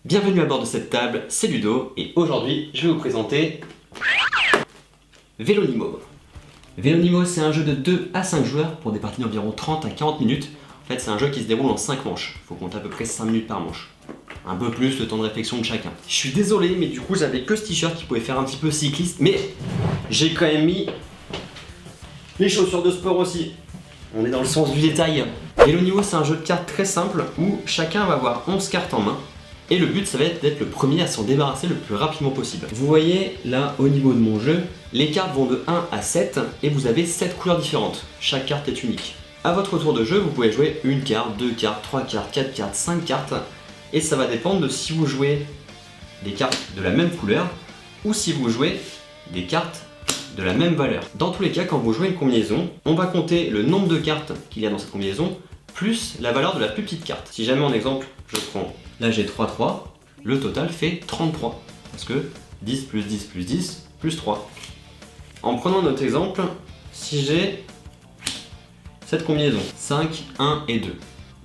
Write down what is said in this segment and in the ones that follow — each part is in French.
Bienvenue à bord de cette table, c'est Ludo et aujourd'hui je vais vous présenter Vélonimo. Vélonimo, c'est un jeu de 2 à 5 joueurs pour des parties d'environ 30 à 40 minutes. En fait, c'est un jeu qui se déroule en 5 manches. Il faut compter à peu près 5 minutes par manche. Un peu plus le temps de réflexion de chacun. Je suis désolé, mais du coup j'avais que ce t-shirt qui pouvait faire un petit peu cycliste, mais j'ai quand même mis les chaussures de sport aussi. On est dans le sens du détail. Vélonimo, c'est un jeu de cartes très simple où chacun va avoir 11 cartes en main. Et le but, ça va être d'être le premier à s'en débarrasser le plus rapidement possible. Vous voyez, là, au niveau de mon jeu, les cartes vont de 1 à 7 et vous avez 7 couleurs différentes. Chaque carte est unique. À votre tour de jeu, vous pouvez jouer une carte, 2 cartes, 3 cartes, 4 cartes, 5 cartes. Et ça va dépendre de si vous jouez des cartes de la même couleur ou si vous jouez des cartes de la même valeur. Dans tous les cas, quand vous jouez une combinaison, on va compter le nombre de cartes qu'il y a dans cette combinaison plus la valeur de la plus petite carte. Si jamais en exemple, je prends, là j'ai 3, le total fait 33. Parce que 10 plus 10 plus 10 plus 3. En prenant notre exemple, si j'ai cette combinaison, 5, 1 et 2.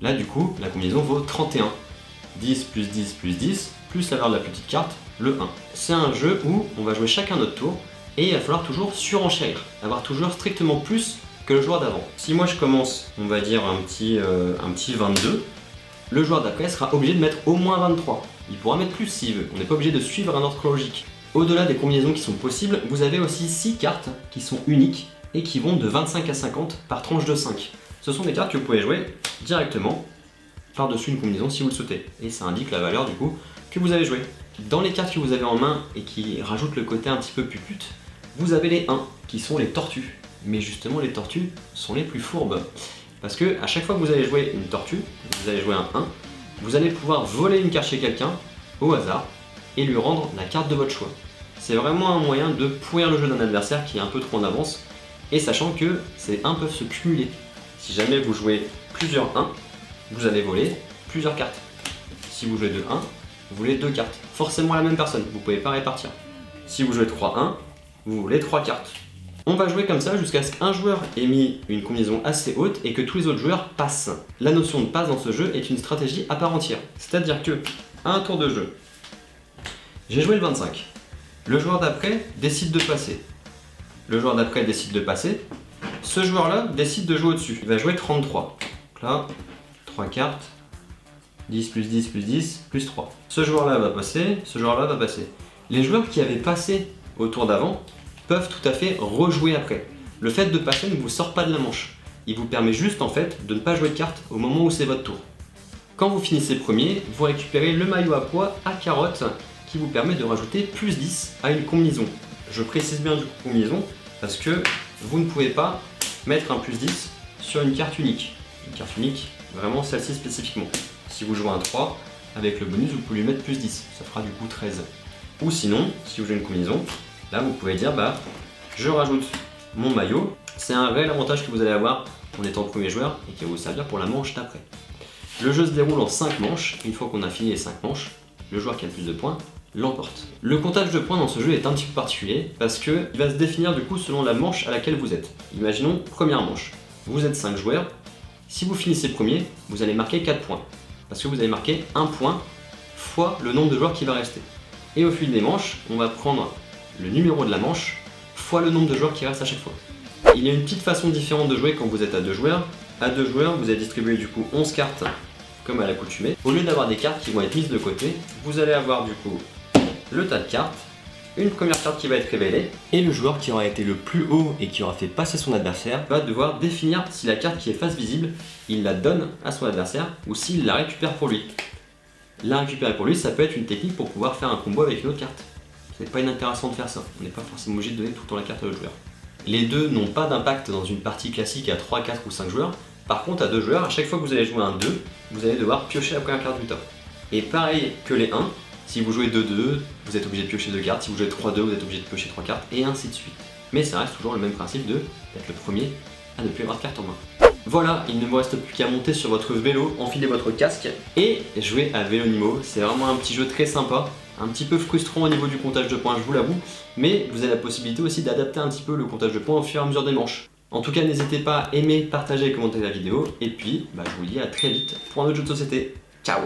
Là du coup, la combinaison vaut 31. 10 plus 10 plus 10 plus la valeur de la plus petite carte, le 1. C'est un jeu où on va jouer chacun notre tour et il va falloir toujours surenchérir, avoir toujours strictement plus que le joueur d'avant. Si moi je commence, on va dire un petit 22, le joueur d'après sera obligé de mettre au moins 23. Il pourra mettre plus s'il veut, on n'est pas obligé de suivre un ordre chronologique. Au-delà des combinaisons qui sont possibles, vous avez aussi 6 cartes qui sont uniques et qui vont de 25 à 50 par tranche de 5. Ce sont des cartes que vous pouvez jouer directement par-dessus une combinaison si vous le souhaitez. Et ça indique la valeur du coup que vous avez joué. Dans les cartes que vous avez en main et qui rajoutent le côté un petit peu pupute, vous avez les 1 qui sont les tortues. Mais justement les tortues sont les plus fourbes. Parce que à chaque fois que vous allez jouer une tortue, vous allez jouer un 1, vous allez pouvoir voler une carte chez quelqu'un au hasard et lui rendre la carte de votre choix. C'est vraiment un moyen de pourrir le jeu d'un adversaire qui est un peu trop en avance, et sachant que ces 1 peuvent se cumuler. Si jamais vous jouez plusieurs 1, vous allez voler plusieurs cartes. Si vous jouez 2-1, vous voulez 2 cartes. Forcément la même personne, vous ne pouvez pas répartir. Si vous jouez 3-1, vous voulez 3 cartes. On va jouer comme ça jusqu'à ce qu'un joueur ait mis une combinaison assez haute et que tous les autres joueurs passent. La notion de passe dans ce jeu est une stratégie à part entière. C'est-à-dire que, à un tour de jeu, j'ai joué le 25. Le joueur d'après décide de passer. Le joueur d'après décide de passer. Ce joueur-là décide de jouer au-dessus. Il va jouer 33. Donc là, 3 cartes. 10 plus 10 plus 10 plus 3. Ce joueur-là va passer, ce joueur-là va passer. Les joueurs qui avaient passé au tour d'avant peuvent tout à fait rejouer après. Le fait de passer ne vous sort pas de la manche. Il vous permet juste en fait de ne pas jouer de carte au moment où c'est votre tour. Quand vous finissez premier, vous récupérez le maillot à pois à carotte qui vous permet de rajouter plus 10 à une combinaison. Je précise bien du coup combinaison parce que vous ne pouvez pas mettre un plus 10 sur une carte unique. Une carte unique, vraiment celle-ci spécifiquement. Si vous jouez un 3, avec le bonus vous pouvez lui mettre plus 10, ça fera du coup 13. Ou sinon, si vous jouez une combinaison, là vous pouvez dire je rajoute mon maillot. C'est un réel avantage que vous allez avoir en étant premier joueur et qui va vous servir pour la manche d'après. Le jeu se déroule en 5 manches. Une fois qu'on a fini les 5 manches, le joueur qui a le plus de points l'emporte. Le comptage de points dans ce jeu est un petit peu particulier parce qu'il va se définir du coup selon la manche à laquelle vous êtes. Imaginons première manche, vous êtes 5 joueurs. Si vous finissez premier, vous allez marquer 4 points parce que vous avez marqué 1 point fois le nombre de joueurs qui va rester. Et au fil des manches, on va prendre le numéro de la manche fois le nombre de joueurs qui reste à chaque fois. Il y a une petite façon différente de jouer quand vous êtes à 2 joueurs. À 2 joueurs, vous allez distribuer du coup 11 cartes comme à l'accoutumée. Au lieu d'avoir des cartes qui vont être mises de côté, vous allez avoir du coup le tas de cartes, une première carte qui va être révélée, et le joueur qui aura été le plus haut et qui aura fait passer son adversaire va devoir définir si la carte qui est face visible, il la donne à son adversaire ou s'il la récupère pour lui. La récupérer pour lui, ça peut être une technique pour pouvoir faire un combo avec une autre carte. C'est pas inintéressant de faire ça, on n'est pas forcément obligé de donner tout le temps la carte à l'autre joueur. Les deux n'ont pas d'impact dans une partie classique à 3, 4 ou 5 joueurs. Par contre, à 2 joueurs, à chaque fois que vous allez jouer un 2, vous allez devoir piocher la première carte du top. Et pareil que les 1, si vous jouez 2-2, vous êtes obligé de piocher 2 cartes. Si vous jouez 3-2, vous êtes obligé de piocher 3 cartes, et ainsi de suite. Mais ça reste toujours le même principe d'être le premier à ne plus avoir de carte en main. Voilà, il ne vous reste plus qu'à monter sur votre vélo, enfiler votre casque et jouer à Vélonimo. C'est vraiment un petit jeu très sympa, un petit peu frustrant au niveau du comptage de points, je vous l'avoue, mais vous avez la possibilité aussi d'adapter un petit peu le comptage de points au fur et à mesure des manches. En tout cas, n'hésitez pas à aimer, partager et commenter la vidéo, et puis je vous dis à très vite pour un autre jeu de société. Ciao!